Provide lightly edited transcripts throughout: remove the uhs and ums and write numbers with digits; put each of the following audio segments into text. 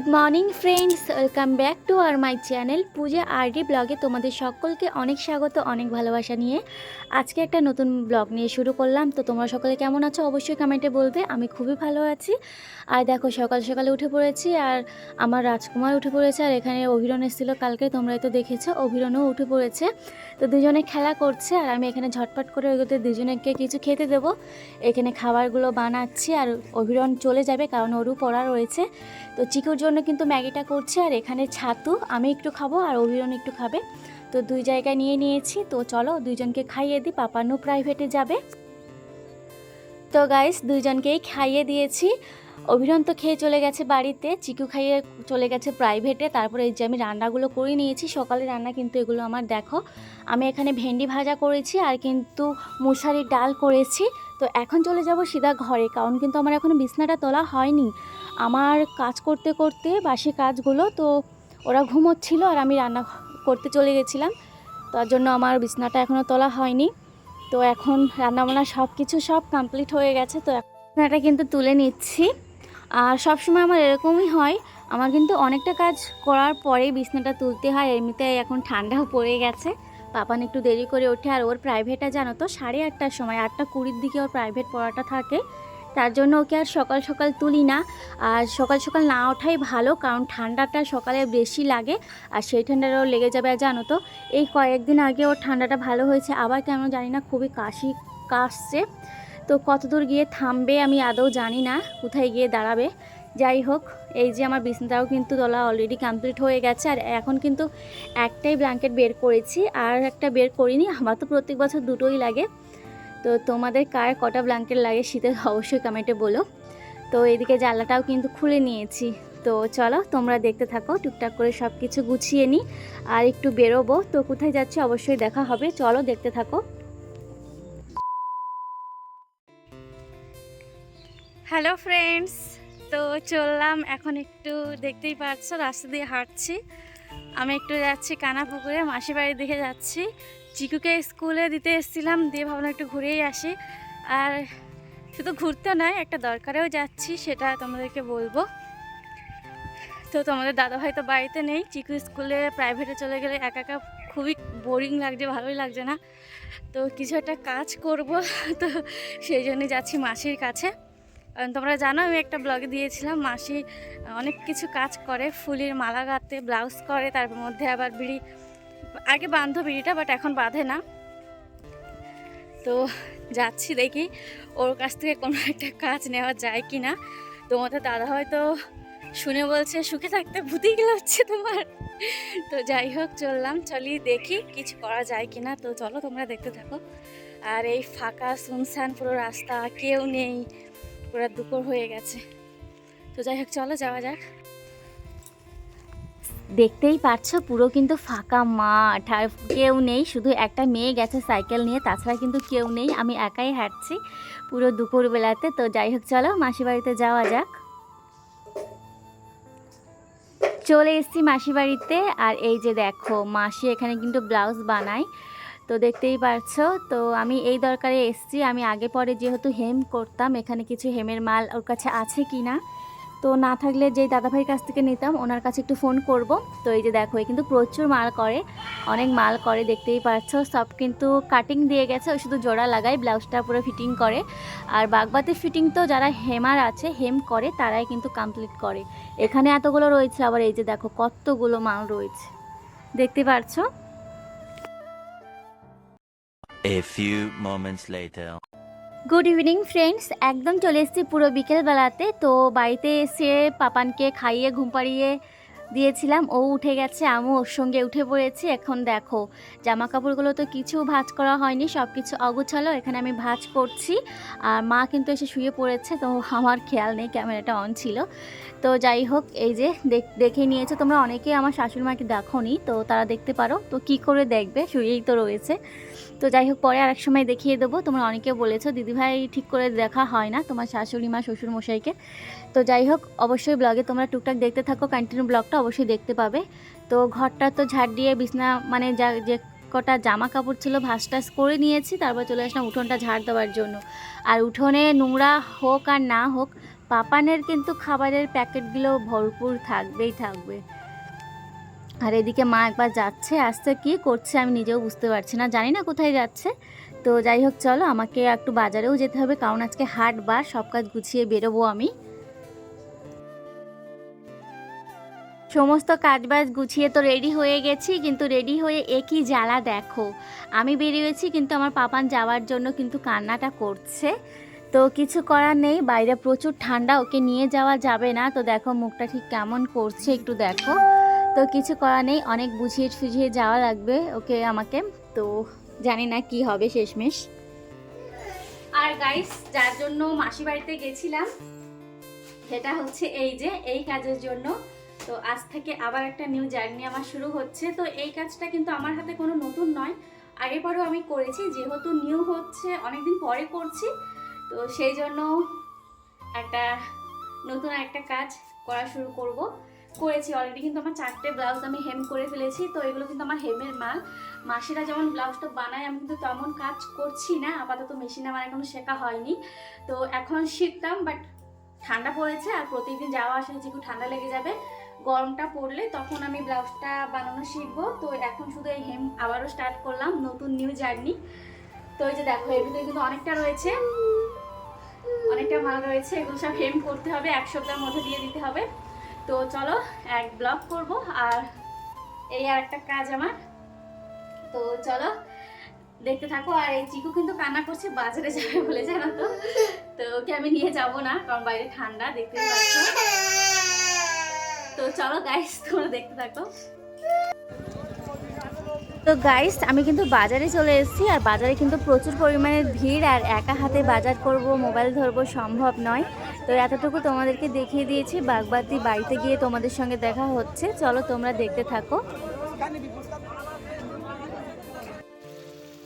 Good morning friends, welcome back to our my channel Puja RD ব্লগে তোমাদের সকলকে অনেক স্বাগত, অনেক ভালোবাসা নিয়ে আজকে একটা নতুন ব্লগ নিয়ে শুরু করলাম। তো তোমরা সকলে কেমন আছো অবশ্যই কমেন্টে বলবে। আমি খুবই ভালো আছি। আর দেখো সকাল সকালে উঠে পড়েছি, আর আমার রাজকুমার উঠে পড়েছে, আর এখানে অভিরণ এসেছিলো কালকে, তোমরাই তো দেখেছো। অভিরণও উঠে পড়েছে, তো দুজনে খেলা করছে, আর আমি এখানে ঝটপট করে ওগুলোতে দুজনকে কিছু খেতে দেবো। এখানে খাবারগুলো বানাচ্ছি, আর অভিরণ চলে যাবে কারণ ওরও পড়া রয়েছে। তো চিকুর জন্য কিন্তু ম্যাগিটা করছি, আর এখানে ছাতু আমি একটু খাবো আর অভিরণ একটু খাবে। তো দুই জায়গায় নিয়ে নিয়েছি। তো চলো দুইজনকে খাইয়ে দিই, পাপানু প্রাইভেটে যাবে। তো গাইস দুইজনকেই খাইয়ে দিয়েছি। অভিরণ তো খেয়ে চলে গেছে বাড়িতে, চিকু খাইয়ে চলে গেছে প্রাইভেটে। তারপরে এই যে আমি রান্নাগুলো করে নিয়েছি, সকালে রান্না কিন্তু এগুলো আমার। দেখো আমি এখানে ভেন্ডি ভাজা করেছি, আর কিন্তু মুসারির ডাল করেছি। তো এখন চলে যাব সিধা ঘরে, কারণ কিন্তু আমার এখনও বিছনাটা তোলা হয়নি। আমার কাজ করতে করতে বাসি কাজগুলো, তো ওরা ঘুমোচ্ছিল আর আমি রান্না করতে চলে গেছিলাম, তার জন্য আমার বিছনাটা এখনও তোলা হয়নি। তো এখন রান্নাবান্না সব কমপ্লিট হয়ে গেছে। তো বিছনাটা কিন্তু তুলে নিচ্ছি। আর সবসময় আমার এরকমই হয়, আমার কিন্তু অনেকটা কাজ করার পরেই বিছনাটা তুলতে হয়। এমনিতে এখন ঠান্ডাও পড়ে গেছে, পাপান একটু দেরি করে ওঠে। আর ওর প্রাইভেটটা জানো তো 8:30টার সময়, 8:20-র দিকে ওর প্রাইভেট পড়াটা থাকে, তার জন্য ওকে আর সকাল সকাল তুলি না। আর সকাল সকাল না ওঠাই ভালো, কারণ ঠান্ডাটা সকালে বেশি লাগে, আর সেই ঠান্ডাটাও লেগে যাবে। আর জানো তো এই কয়েকদিন আগে ওর ঠান্ডাটা ভালো হয়েছে, আবার কেমন জানি না খুবই কাশছে। তো কতদূর গিয়ে থামবে আমি আদৌ জানি না, কোথায় গিয়ে দাঁড়াবে। যাই হোক, এই যে আমার বিছানাটাও কিন্তু তোলা অলরেডি কমপ্লিট হয়ে গেছে। আর এখন কিন্তু একটাই ব্ল্যাঙ্কেট বের করেছি, আর একটা বের করিনি। আমার তো প্রত্যেক বছর দুটোই লাগে। তো তোমাদের কার কটা ব্ল্যাঙ্কেট লাগে শীতের অবশ্যই কমেন্টে বলো। তো এইদিকে জানলাটাও কিন্তু খুলে নিয়েছি। তো চলো তোমরা দেখতে থাকো, টুকটাক করে সব কিছু গুছিয়ে নিই, আর একটু বেরোবো। তো কোথায় যাচ্ছি অবশ্যই দেখা হবে, চলো দেখতে থাকো। হ্যালো ফ্রেন্ডস, তো চললাম এখন, একটু দেখতেই পাচ্ছ রাস্তা দিয়ে হাঁটছি। আমি একটু যাচ্ছি কানাপুকুরে, মাসির বাড়ির দিকে যাচ্ছি। চিকুকে স্কুলে দিতে এসেছিলাম, দিয়ে ভাবলাম একটু ঘুরেই আসি। আর শুধু ঘুরতে নয়, একটা দরকারেও যাচ্ছি, সেটা তোমাদেরকে বলবো। তো তোমাদের দাদাভাই তো বাড়িতে নেই, চিকু স্কুলে প্রাইভেটে চলে গেলে একা একা খুবই বোরিং লাগছে, ভালোই লাগছে না। তো কিছু একটা কাজ করব, তো সেই জন্যই যাচ্ছি মাসির কাছে। কারণ তোমরা জানো আমি একটা ব্লগে দিয়েছিলাম, মাসি অনেক কিছু কাজ করে, ফুলের মালা গাঁথে, ব্লাউজ করে, তারপর মধ্যে আবার বিড়ি, আগে বাঁধো বিড়িটা, বাট এখন বাঁধে না। তো যাচ্ছি, দেখি ওর কাছ থেকে কোনো একটা কাজ নেওয়া যায় কি না। তোমাদের দাদা হয়তো শুনে বলছে সুখে থাকতে ভূতি গেলে হচ্ছে তোমার। তো যাই হোক চললাম, চলিয়ে দেখি কিছু করা যায় কি না। তো চলো তোমরা দেখতে থাকো। আর এই ফাঁকা শুনশান পুরো রাস্তা, কেউ নেই, পুরো দুপুর হয়ে গেছে। তো যাই হোক চলো যাওয়া যাক। দেখতেই পাচ্ছো পুরো কিন্তু ফাঁকা মাঠ, আর কেউ নেই, শুধু একটা মেয়ে গেছে সাইকেল নিয়ে, তাছাড়া কিন্তু কেউ নেই, আমি একাই হাঁটছি পুরো দুপুরবেলাতে। তো যাই হোক চলো মাসি বাড়িতে যাওয়া যাক। চলে এসেছি মাসি বাড়িতে, আর এই যে দেখো মাসি এখানে কিন্তু ব্লাউজ বানায়, তো দেখতেই পারছো। তো আমি এই দরকারে এসেছি, আমি আগে পরে যেহেতু হেম করতাম, এখানে কিছু হেমের মাল ওর কাছে আছে কি না, তো না থাকলে যেই দাদাভাইয়ের কাছ থেকে নিতাম ওনার কাছে একটু ফোন করব। তো এই যে দেখো কিন্তু প্রচুর মাল করে, অনেক মাল করে, দেখতেই পাচ্ছ। সব কিন্তু কাটিং দিয়ে গেছে, ওই শুধু জোড়া লাগায়, ব্লাউজটা পুরো ফিটিং করে। আর বাগবাতি ফিটিং তো যারা হেমার আছে, হেম করে, তারাই কিন্তু কমপ্লিট করে। এখানে এতগুলো রয়েছে, আবার এই যে দেখো কতগুলো মাল রয়েছে, দেখতে পাচ্ছ। A few moments later. Good evening friends, একদম চলে এসেছি পুরো বিকেলবেলাতে। তো বাড়িতে এসে পাপানকে খাইয়ে ঘুম পাড়িয়ে দিয়েছিলাম, ও উঠে গেছে, আমিও ওর সঙ্গে উঠে পড়েছি। এখন দেখো জামা কাপড়গুলো তো কিছু ভাঁজ করা হয়নি, সব কিছু অগোছালো, এখানে আমি ভাঁজ করছি। আর মা কিন্তু এসে শুয়ে পড়েছে, তো আমার খেয়াল নেই, ক্যামেরাটা অন ছিল। তো যাই হোক এই যে দেখে নিয়েছো তোমরা, অনেকেই আমার শাশুড়ি মাকে দেখোনি, তো তারা দেখতে পারো। তো কি করে দেখবে, শুয়েই তো রয়েছে। তো যাই হোক পরে আরেক সময় দেখিয়ে দেবো। তোমরা অনেকে বলেছো দিদিভাই ঠিক করে দেখা হয় না তোমার শাশুড়ি মা শ্বশুর মশাইকে। তো যাই হোক অবশ্যই ব্লগে তোমরা টুকটাক দেখতে থাকো, কন্টিনিউ ব্লগটা অবশ্যই দেখতে পাবে। তো ঘরটা তো ঝাড় দিয়ে বিছনা মানে যে কটা জামা কাপড় ছিল ভাঁজ টাজ করে নিয়েছি, তারপর চলে আসলাম উঠোনটা ঝাড় দেওয়ার জন্য। আর উঠোনে নোংরা হোক আর না হোক, পাপানের কিন্তু খাবারের প্যাকেটগুলো ভরপুর থাকবেই থাকবে। আর এদিকে মা একবার যাচ্ছে, আসতে কি করছে আমি নিজেও বুঝতে পারছি না, জানি না কোথায় যাচ্ছে। তো যাই হোক চলো, আমাকে একটু বাজারেও যেতে হবে, কারণ আজকে হাটবার, সব কাজ গুছিয়ে বেরোবো আমি। সমস্ত কাজবাজ গুছিয়ে তো রেডি হয়ে গেছি, কিন্তু রেডি হয়ে একই জ্বালা দেখো, আমি বেরিয়েছি কিন্তু আমার পাপান যাওয়ার জন্য কিন্তু কান্নাটা করছে। তো কিছু করার নেই, বাইরে প্রচুর ঠান্ডা, ওকে নিয়ে যাওয়া যাবে না। তো দেখো মুখটা ঠিক কেমন করছে একটু দেখো। তো কিছু করার নেই, অনেক বুঝিয়ে সুঝিয়ে যাওয়া লাগবে ওকে আমাকে। তো জানি না কি হবে শেষমেশ। আর গাইস, যার জন্য মাসি বাড়িতে গেছিলাম সেটা হচ্ছে এই যে এই কাজের জন্য। তো আজ থেকে আবার একটা নিউ জার্নি আমার শুরু হচ্ছে। তো এই কাজটা কিন্তু আমার হাতে কোনো নতুন নয়, আগে পরেও আমি করেছি, যেহেতু নিউ হচ্ছে অনেকদিন পরে করছি, তো সেই জন্য একটা নতুন একটা কাজ করা শুরু করেছি অলরেডি। কিন্তু আমার 4টে ব্লাউজ আমি হেম করে ফেলেছি। তো এগুলো কিন্তু আমার হেমের মাল। মাসিরা যেমন ব্লাউজটা বানায় আমি কিন্তু তেমন কাজ করছি না, আপাতত মেশিনে আমার এখনো শেখা হয়নি। তো এখন শিখতাম, বাট ঠান্ডা পড়েছে আর প্রতিদিন যাওয়া আসা হচ্ছে, একটু ঠান্ডা লেগে যাবে, গরমটা পড়লে তখন আমি ব্লাউজটা বানানো শিখবো। তো এখন শুধু এই হেম আবারও স্টার্ট করলাম, নতুন নিউ জার্নি। তো এই যে দেখো, এর ভিতরে কিন্তু অনেকটা রয়েছে, অনেকটা মাল রয়েছে, এগুলো সব হেম করতে হবে, 1 সপ্তাহের মধ্যে দিয়ে দিতে হবে। তো চলো এক ব্লগ করব, আর এই আর একটা কাজ আমার। তো চলো দেখতে থাকো। আর এই চিকু কিন্তু কান্না করছে বাজারে যাবে বলে, জানো তো। তো ওকে আমি নিয়ে যাব না, কারণ বাইরে ঠান্ডা, দেখতেই পাচ্ছ। তো চলো গাইস, তোমরা দেখতে থাকো। তো গাইস, আমি কিন্তু বাজারে চলে এসেছি, আর বাজারে কিন্তু প্রচুর পরিমাণে ভিড়, আর একা হাতে বাজার করব, মোবাইল ধরবো সম্ভব নয়। তো এতটুকু তোমাদেরকে দেখিয়ে দিয়েছি, বাগবাতি বাড়িতে গিয়ে তোমাদের সঙ্গে দেখা হচ্ছে। চলো তোমরা দেখতে থাকো।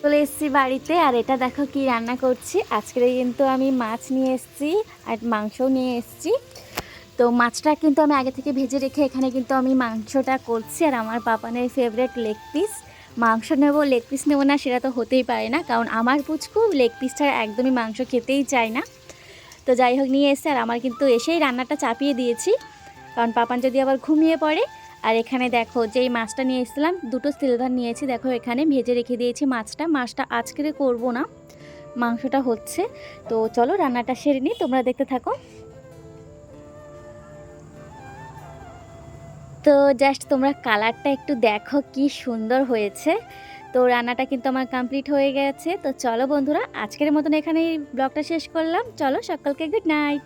চলে এসেছি বাড়িতে, আর এটা দেখো কি রান্না করছি। আজকে কিন্তু আমি মাছ নিয়ে এসেছি আর মাংসও নিয়ে এসেছি। তো মাছটা কিন্তু আমি আগে থেকে ভেজে রেখে এখানে কিন্তু আমি মাংসটা করছি। আর আমার পাপানের ফেভারিট লেগ পিস, মাংস নেব লেগ পিস নেবো না সেটা তো হতেই পারে না, কারণ আমার পুচকু লেগ পিসটা একদমই মাংস খেতেই চায় না। তো যাই হোক নিয়ে এসছে, আর আমার কিন্তু এসেই রান্নাটা চাপিয়ে দিয়েছি, কারণ পাপান যদি আবার ঘুমিয়ে পড়ে। আর এখানে দেখো যেই মাছটা নিয়ে এসেছিলাম, 2টো সিলভার নিয়েছি, দেখো এখানে ভেজে রেখে দিয়েছি মাছটা আজকে করব না, মাংসটা হচ্ছে। তো চলো রান্নাটা সেরে নিই, তোমরা দেখতে থাকো। তো জাস্ট তোমরা কালারটা একটু দেখো কি সুন্দর হয়েছে। তো রান্নাটা কিন্তু আমার কমপ্লিট হয়ে গেছে। তো চলো বন্ধুরা, আজকের মতন এখানেই ব্লগটা শেষ করলাম। চলো সকলকে গুড নাইট।